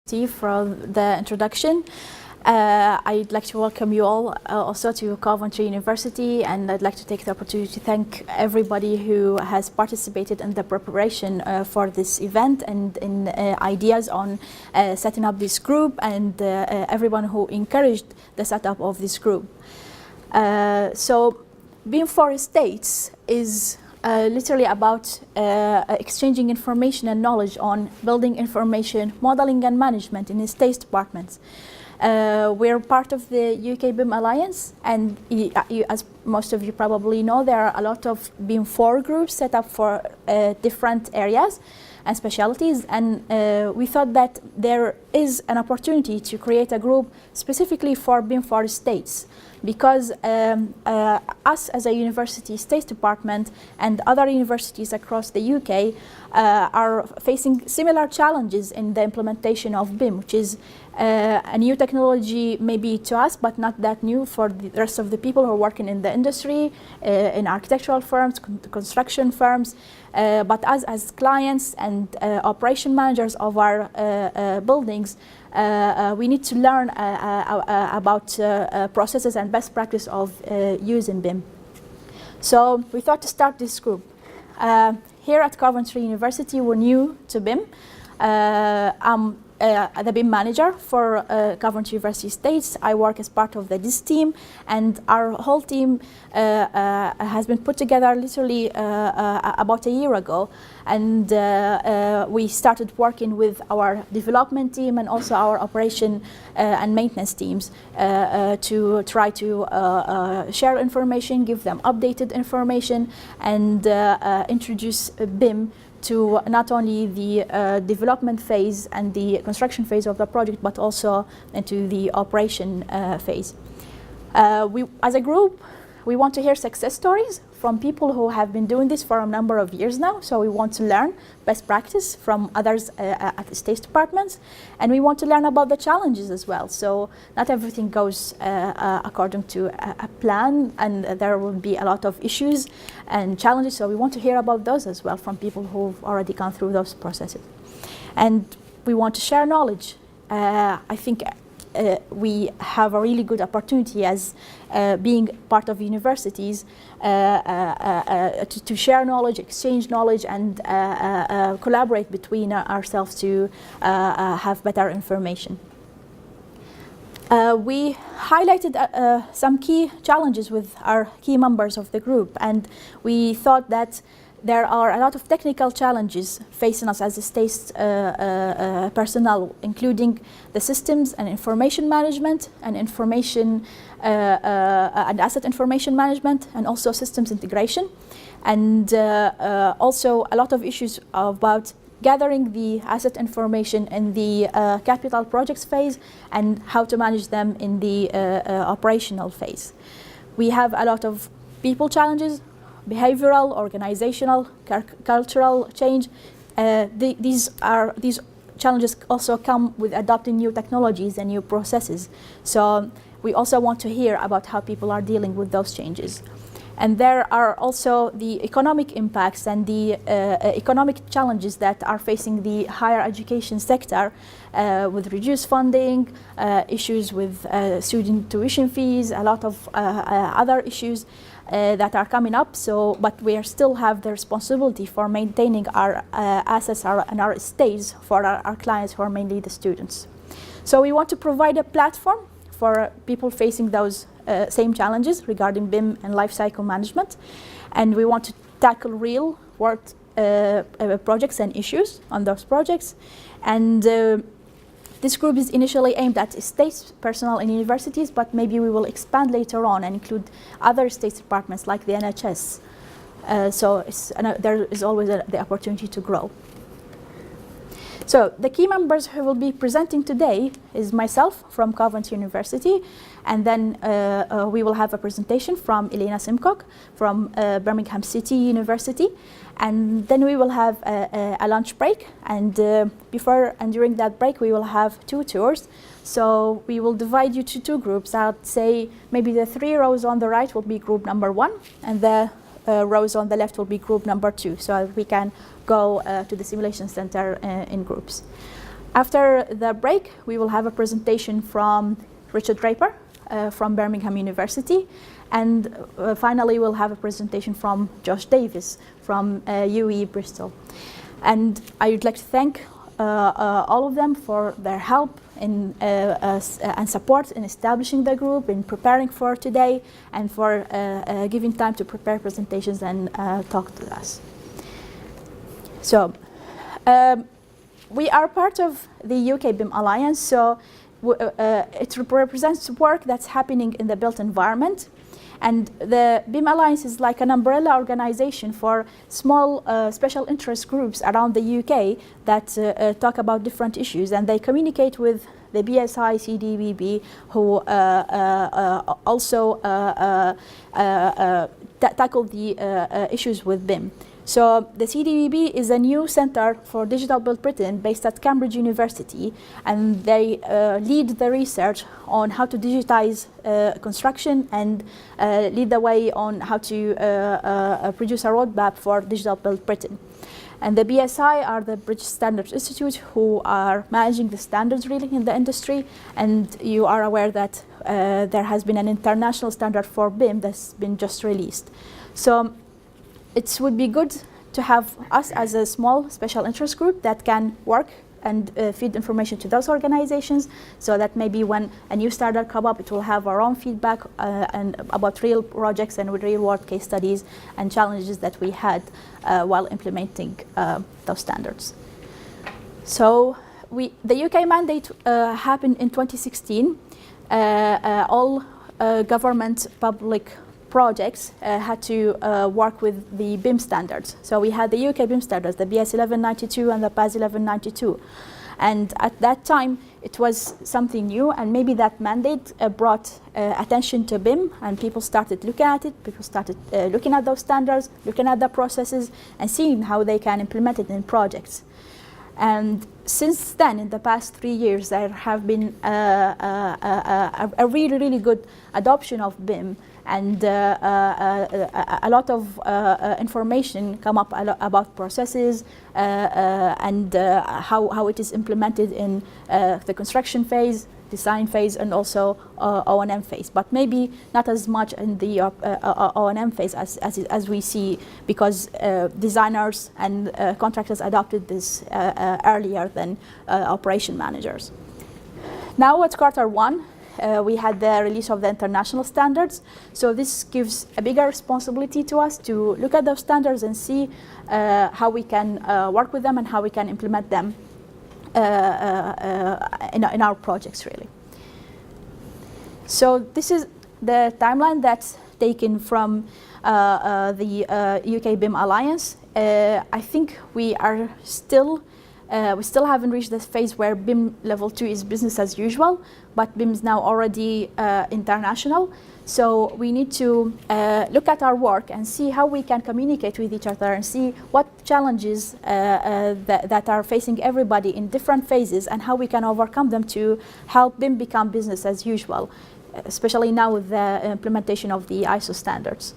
For the introduction. I'd like to welcome you all also to Coventry University, and I'd like to take the opportunity to thank everybody who has participated in the preparation for this event and in ideas on setting up this group, and everyone who encouraged the setup of this group. So BIM4Estates is literally about exchanging information and knowledge on building information, modeling and management in estates departments. We're part of the UK BIM Alliance, and as most of you probably know, there are a lot of BIM4 groups set up for different areas and specialties, and we thought that there is an opportunity to create a group specifically for BIM4Estates, because us as a university estates department and other universities across the UK are facing similar challenges in the implementation of BIM, which is a new technology maybe to us, but not that new for the rest of the people who are working in the industry, in architectural firms, construction firms. But us as clients and operation managers of our buildings, we need to learn about processes and best practice of using BIM. So we thought to start this group. Here at Coventry University, we're new to BIM. I'm the BIM manager for Coventry University Estates. I work as part of the DIS team, and our whole team has been put together literally about a year ago, and we started working with our development team and also our operation and maintenance teams to try to share information, give them updated information, and introduce BIM to not only the development phase and the construction phase of the project, but also into the operation phase. As a group, we want to hear success stories from people who have been doing this for a number of years now. So we want to learn best practice from others at estates departments, and we want to learn about the challenges as well. So not everything goes according to a plan, and there will be a lot of issues and challenges. So we want to hear about those as well from people who've already gone through those processes. And we want to share knowledge. I think we have a really good opportunity as being part of universities to share knowledge, exchange knowledge, and collaborate between ourselves to have better information. We highlighted some key challenges with our key members of the group, and we thought that there are a lot of technical challenges facing us as estates personnel, including the systems and information management and information and asset information management, and also systems integration, and also a lot of issues about gathering the asset information in the capital projects phase and how to manage them in the operational phase. We have a lot of people challenges, behavioral, organizational, cultural change. These challenges also come with adopting new technologies and new processes. So we also want to hear about how people are dealing with those changes. And there are also the economic impacts and the economic challenges that are facing the higher education sector with reduced funding, issues with student tuition fees, a lot of other issues that are coming up. So, but we still have the responsibility for maintaining our assets and our estates for our clients, who are mainly the students. So we want to provide a platform for people facing those same challenges regarding BIM and lifecycle management, and we want to tackle real world projects and issues on those projects. And this group is initially aimed at estates personnel in universities, but maybe we will expand later on and include other estates departments like the NHS. So there is always the opportunity to grow. So the key members who will be presenting today is myself from Coventry University, and then we will have a presentation from Elena Simcock from Birmingham City University, and then we will have a lunch break, and before and during that break we will have 2 tours. So we will divide you to 2 groups. I'd say maybe the 3 rows on the right will be group number 1, and the rows on the left will be group number 2, so we can go to the simulation center in groups. After the break, we will have a presentation from Richard Draper from Birmingham University. And finally, we'll have a presentation from Josh Davis from UE Bristol. And I would like to thank all of them for their help in, and support in establishing the group, in preparing for today, and for giving time to prepare presentations and talk to us. So, we are part of the UK BIM Alliance, so it represents work that's happening in the built environment. And the BIM Alliance is like an umbrella organization for small special interest groups around the UK that talk about different issues, and they communicate with the BSI, CDBB, who also tackle the issues with BIM. So the CDBB is a new center for digital build Britain based at Cambridge University, and they lead the research on how to digitize construction and lead the way on how to produce a roadmap for digital build Britain. And the BSI are the British Standards Institute, who are managing the standards really in the industry. And you are aware that there has been an international standard for BIM that's been just released. So it would be good to have us as a small special interest group that can work and feed information to those organizations, so that maybe when a new standard comes up, it will have our own feedback and about real projects and real world case studies and challenges that we had while implementing those standards. So the UK mandate happened in 2016. All government public projects had to work with the BIM standards. So we had the UK BIM standards, the BS 1192 and the PAS 1192. And at that time, it was something new, and maybe that mandate brought attention to BIM, and people started looking at it, people started looking at those standards, looking at the processes, and seeing how they can implement it in projects. And since then, in the past 3 years, there have been a really, really good adoption of BIM, and a lot of information come up about processes and how it is implemented in the construction phase, design phase, and also O&M phase, but maybe not as much in the O&M phase as we see, because designers and contractors adopted this earlier than operation managers. Now at quarter one, we had the release of the international standards. So this gives a bigger responsibility to us to look at those standards and see how we can work with them and how we can implement them in our projects, really. So this is the timeline that's taken from the UK BIM Alliance. I think we still haven't reached this phase where BIM level 2 is business as usual, but BIM is now already international. So we need to look at our work and see how we can communicate with each other and see what challenges that are facing everybody in different phases and how we can overcome them to help BIM become business as usual, especially now with the implementation of the ISO standards.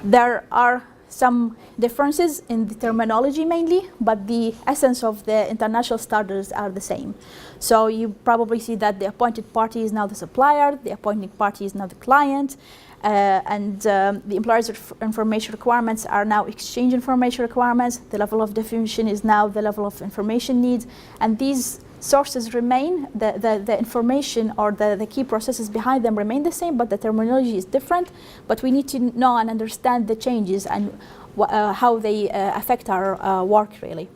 There are some differences in the terminology mainly, but the essence of the international standards are the same. So you probably see that the appointed party is now the supplier, the appointing party is now the client, and the employer's information requirements are now exchange information requirements. The level of definition is now the level of information needs, and these sources remain, the information or the key processes behind them remain the same, but the terminology is different. But we need to know and understand the changes and how they affect our work, really.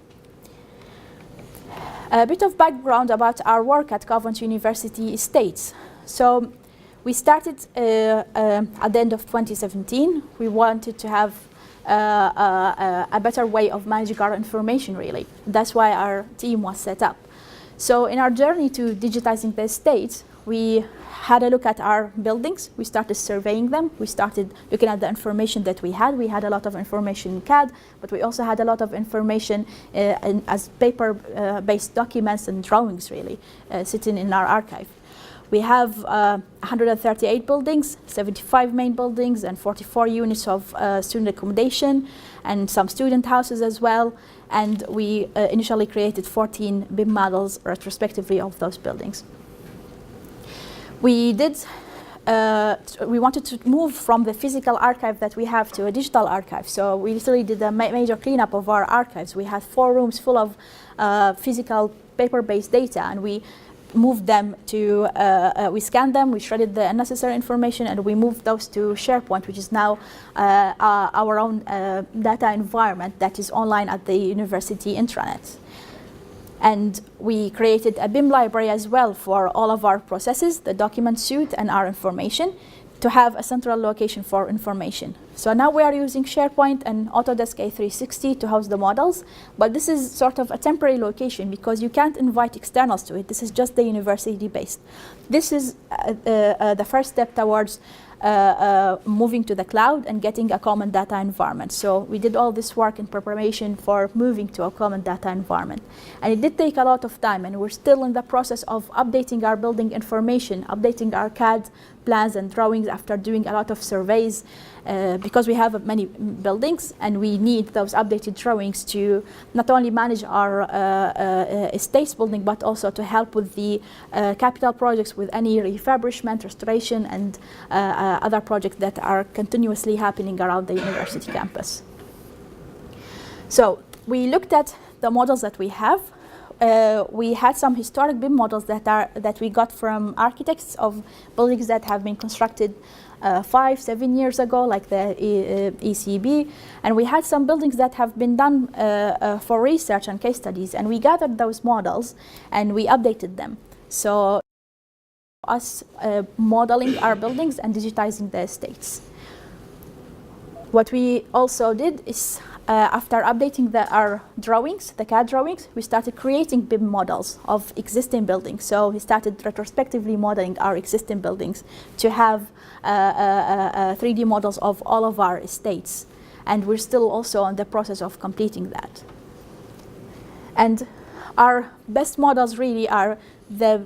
A bit of background about our work at Coventry University Estates. So we started at the end of 2017. We wanted to have a better way of managing our information, really. That's why our team was set up. So in our journey to digitizing the estate, we had a look at our buildings. We started surveying them. We started looking at the information that we had. We had a lot of information in CAD, but we also had a lot of information as paper-based documents and drawings, really, sitting in our archive. We have 138 buildings, 75 main buildings, and 44 units of student accommodation, and some student houses as well. And we initially created 14 BIM models retrospectively of those buildings. We wanted to move from the physical archive that we have to a digital archive. So we literally did a major cleanup of our archives. We had 4 rooms full of physical paper-based data, and we moved them to, we scanned them, we shredded the unnecessary information, and we moved those to SharePoint, which is now our own data environment that is online at the university intranet. And we created a BIM library as well for all of our processes, the document suite and our information, to have a central location for information. So now we are using SharePoint and Autodesk A360 to house the models, but this is sort of a temporary location because you can't invite externals to it. This is just the university based. This is the first step towards moving to the cloud and getting a common data environment. So we did all this work in preparation for moving to a common data environment. And it did take a lot of time, and we're still in the process of updating our building information, updating our CAD plans and drawings after doing a lot of surveys, because we have many buildings and we need those updated drawings to not only manage our estates building, but also to help with the capital projects, with any refurbishment, restoration, and other projects that are continuously happening around the university campus. So we looked at the models that we have. We had some historic BIM models that we got from architects of buildings that have been constructed 5-7 years ago, like the ECB, and we had some buildings that have been done for research and case studies, and we gathered those models and we updated them. So us modeling our buildings and digitizing the estates. What we also did is after updating our drawings, the CAD drawings, we started creating BIM models of existing buildings. So we started retrospectively modeling our existing buildings to have 3D models of all of our estates. And we're still also in the process of completing that. And our best models really are the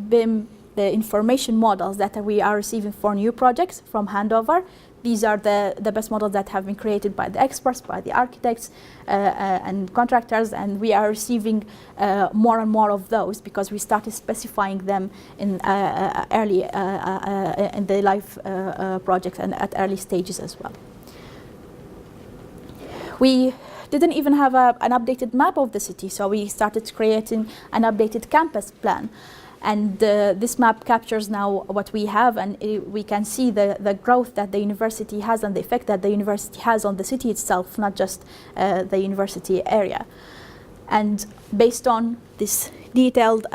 BIM, the information models that we are receiving for new projects from handover. These are the best models that have been created by the experts, by the architects and contractors, and we are receiving more and more of those because we started specifying them in early in the live projects and at early stages as well. We didn't even have an updated map of the city, so we started creating an updated campus plan. And this map captures now what we have, and we can see the growth that the university has and the effect that the university has on the city itself, not just the university area. And based on this detailed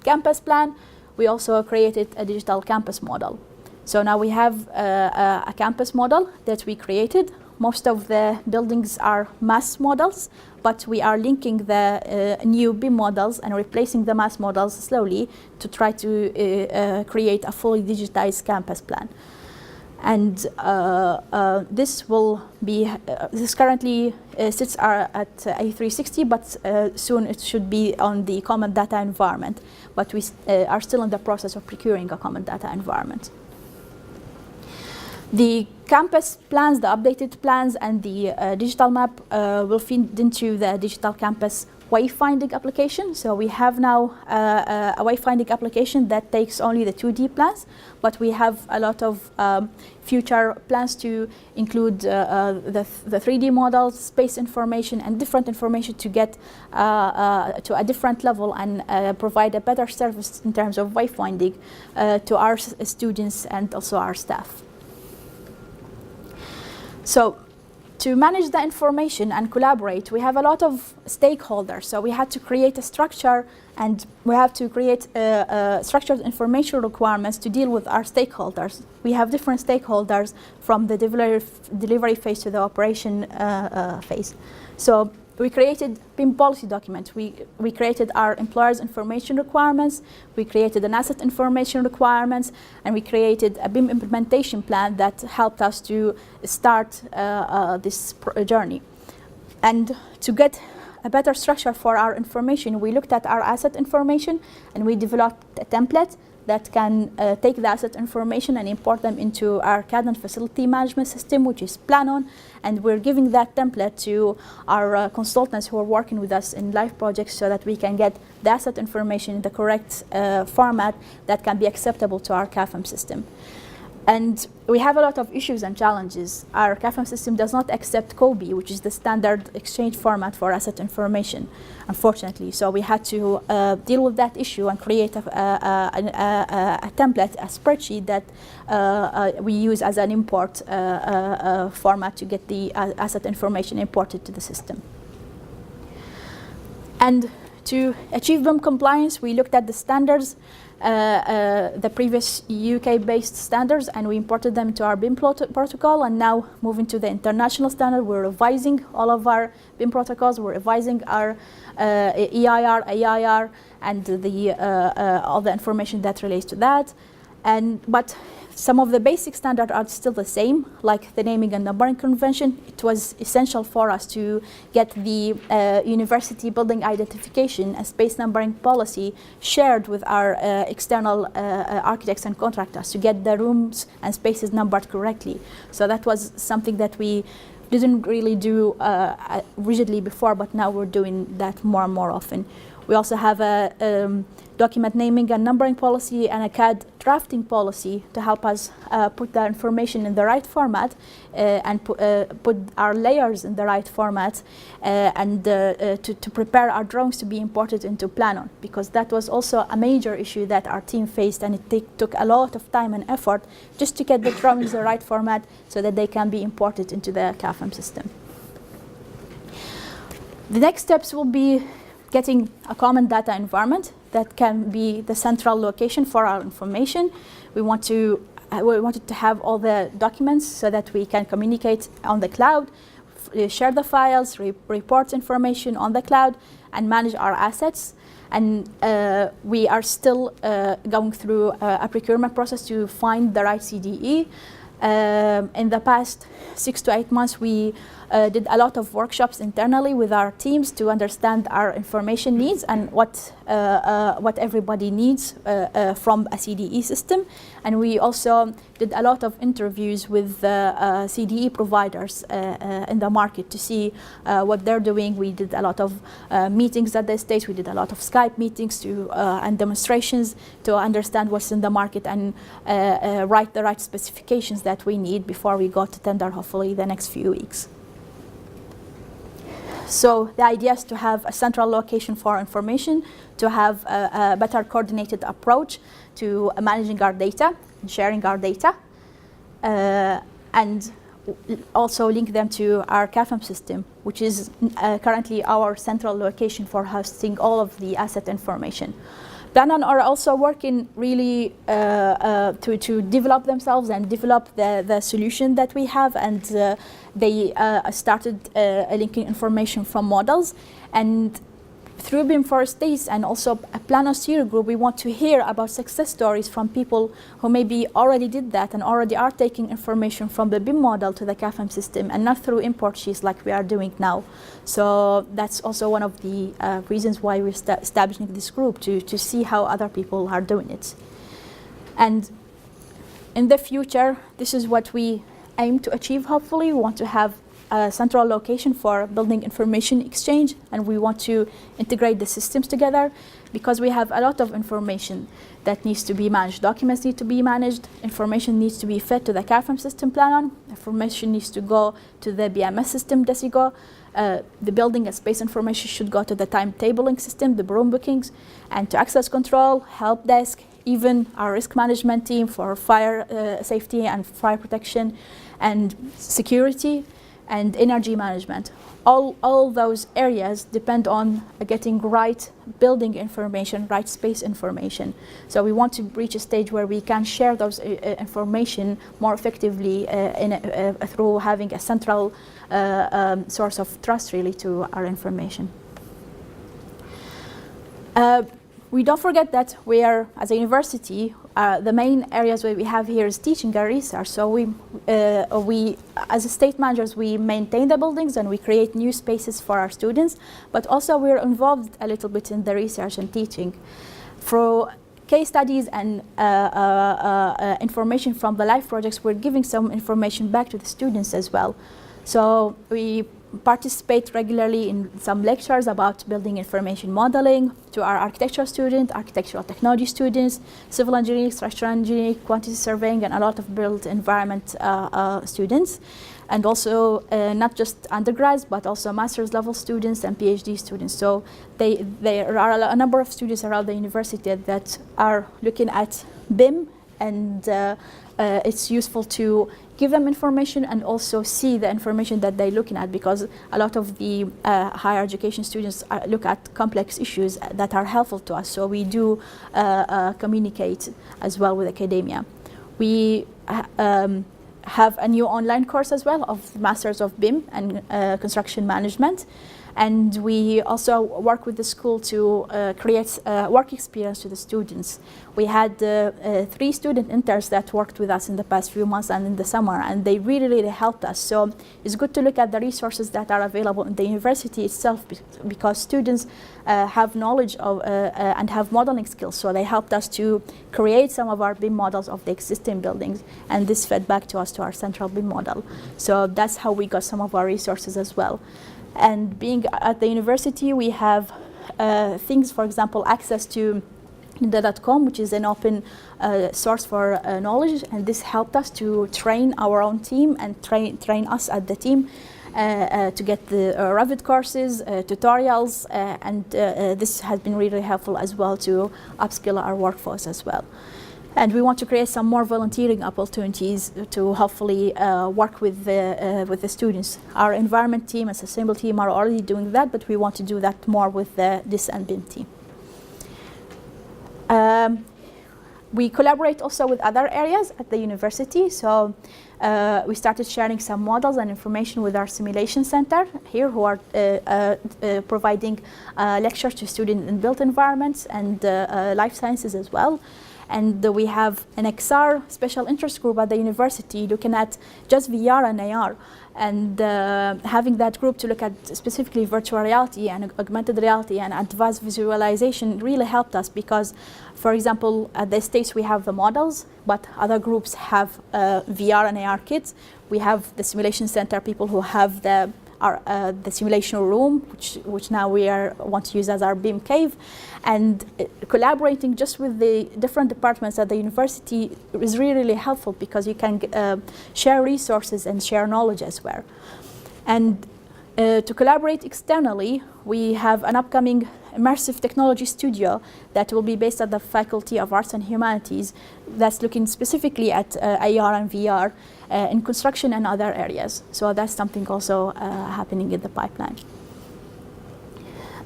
campus plan, we also created a digital campus model. So now we have a campus model that we created. Most of the buildings are mass models, but we are linking the new BIM models and replacing the mass models slowly to try to create a fully digitized campus plan. And this will be, this currently sits at A360, but soon it should be on the common data environment. But we are still in the process of procuring a common data environment. The campus plans, the updated plans, and the digital map will feed into the digital campus wayfinding application. So we have now a wayfinding application that takes only the 2D plans, but we have a lot of future plans to include the 3D models, space information, and different information to get to a different level and provide a better service in terms of wayfinding to our students and also our staff. So to manage the information and collaborate, we have a lot of stakeholders. So we had to create a structure, and we have to create structured information requirements to deal with our stakeholders. We have different stakeholders from the delivery phase to the operation phase. So we created BIM policy documents. We created our employers' information requirements. We created an asset information requirements, and we created a BIM implementation plan that helped us to start this journey. And to get a better structure for our information, we looked at our asset information and we developed a template that can take the asset information and import them into our CAD and facility management system, which is Planon. And we're giving that template to our consultants who are working with us in live projects so that we can get the asset information in the correct format that can be acceptable to our CAFM system. And we have a lot of issues and challenges. Our CAFM system does not accept COBE, which is the standard exchange format for asset information, unfortunately. So we had to deal with that issue and create a template, a spreadsheet that we use as an import format to get the asset information imported to the system. And to achieve BIM compliance, we looked at the standards, the previous UK-based standards, and we imported them to our BIM protocol. And now moving to the international standard, we're revising all of our BIM protocols. We're revising our EIR, AIR, and all the information that relates to that. But some of the basic standards are still the same, like the naming and numbering convention. It was essential for us to get the university building identification and space numbering policy shared with our external architects and contractors to get the rooms and spaces numbered correctly. So that was something that we didn't really do rigidly before, but now we're doing that more and more often. We also have a document naming and numbering policy and a CAD drafting policy to help us put the information in the right format and put our layers in the right format and to prepare our drawings to be imported into Planon, because that was also a major issue that our team faced, and it took a lot of time and effort just to get the drawings in the right format so that they can be imported into the CAFM system. The next steps will be getting a common data environment that can be the central location for our information. We wanted to have all the documents so that we can communicate on the cloud, share the files, report information on the cloud, and manage our assets. And we are still going through a procurement process to find the right CDE. In the past 6 to 8 months, we did a lot of workshops internally with our teams to understand our information needs and what everybody needs from a CDE system. And we also did a lot of interviews with CDE providers in the market to see what they're doing. We did a lot of meetings at the stage. We did a lot of Skype meetings and demonstrations to understand what's in the market and write the right specifications that we need before we go to tender, hopefully the next few weeks. So the idea is to have a central location for information, to have a better coordinated approach to managing our data and sharing our data, and also link them to our CAFM system, which is currently our central location for hosting all of the asset information. Planon are also working really to develop themselves and develop the solution that we have, and they started linking information from models. And through BIM4Estates and also a Planon Steer group, we want to hear about success stories from people who maybe already did that and already are taking information from the BIM model to the CAFM system and not through import sheets like we are doing now. So that's also one of the reasons why we're establishing this group, to see how other people are doing it. And in the future, this is what we aim to achieve, hopefully. We want to have a central location for building information exchange, and we want to integrate the systems together because we have a lot of information that needs to be managed. Documents need to be managed, information needs to be fed to the CAFM system Planon, information needs to go to the BMS system Desigo, the building and space information should go to the timetabling system, the room bookings, and to access control, help desk, even our risk management team for fire safety and fire protection and security, and energy management. All those areas depend on getting right building information, right space information. So we want to reach a stage where we can share those information more effectively through having a central source of trust really to our information. We don't forget that we are, as a university, the main areas where we have here is teaching and research. So we as estate managers, we maintain the buildings and we create new spaces for our students, but also we're involved a little bit in the research and teaching. case studies and information from the live projects, we're giving some information back to the students as well. So we participate regularly in some lectures about building information modeling to our architectural students, architectural technology students, civil engineering, structural engineering, quantity surveying, and a lot of built environment students. And also not just undergrads, but also master's level students and PhD students. So there are a number of students around the university that are looking at BIM, and it's useful to give them information and also see the information that they're looking at, because a lot of the higher education students look at complex issues that are helpful to us. So we do communicate as well with academia. We have a new online course as well of Masters of BIM and Construction Management. And we also work with the school to create a work experience to the students. We had 3 student interns that worked with us in the past few months and in the summer, and they really, really helped us. So it's good to look at the resources that are available in the university itself, because students have knowledge of and have modeling skills. So they helped us to create some of our BIM models of the existing buildings, and this fed back to us to our central BIM model. So that's how we got some of our resources as well. And being at the university, we have things, for example, access to lynda.com, which is an open source for knowledge, and this helped us to train our own team and train us at the team to get the Revit courses, tutorials, and this has been really helpful as well to upskill our workforce as well. And we want to create some more volunteering opportunities to hopefully work with the students. Our environment team and sustainability team are already doing that, but we want to do that more with this and BIM team. We collaborate also with other areas at the university. So we started sharing some models and information with our simulation center here, who are providing lectures to students in built environments and life sciences as well. And we have an XR special interest group at the university looking at just VR and AR. And having that group to look at specifically virtual reality and augmented reality and advanced visualization really helped us, because, for example, at the States we have the models, but other groups have VR and AR kits. We have the simulation center people who have the simulation room, which now we want to use as our BIM cave. And collaborating just with the different departments at the university is really, really helpful, because you can share resources and share knowledge as well. And to collaborate externally, we have an upcoming immersive technology studio that will be based at the Faculty of Arts and Humanities, that's looking specifically at AR and VR in construction and other areas. So that's something also happening in the pipeline.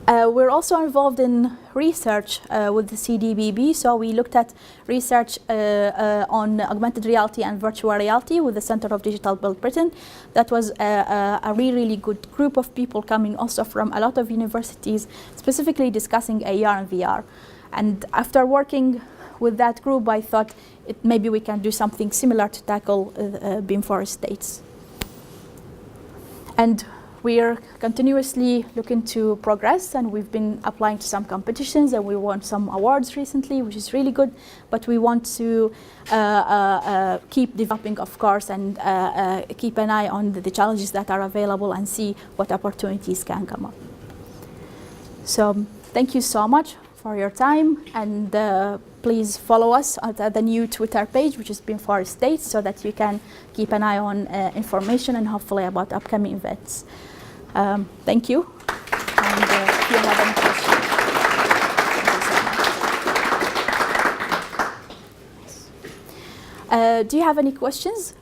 We're also involved in research with the CDBB. So we looked at research on augmented reality and virtual reality with the Center of Digital Build Britain. That was a really, really good group of people coming also from a lot of universities, specifically discussing AR and VR. And after working with that group, I thought maybe we can do something similar to tackle BIM4Estates. And we are continuously looking to progress, and we've been applying to some competitions, and we won some awards recently, which is really good. But we want to keep developing, of course, and keep an eye on the challenges that are available and see what opportunities can come up. So thank you so much for your time, and please follow us at the new Twitter page, which is BIM4Estates, so that you can keep an eye on information and hopefully about upcoming events. Thank you. And if you have any questions. Do you have any questions?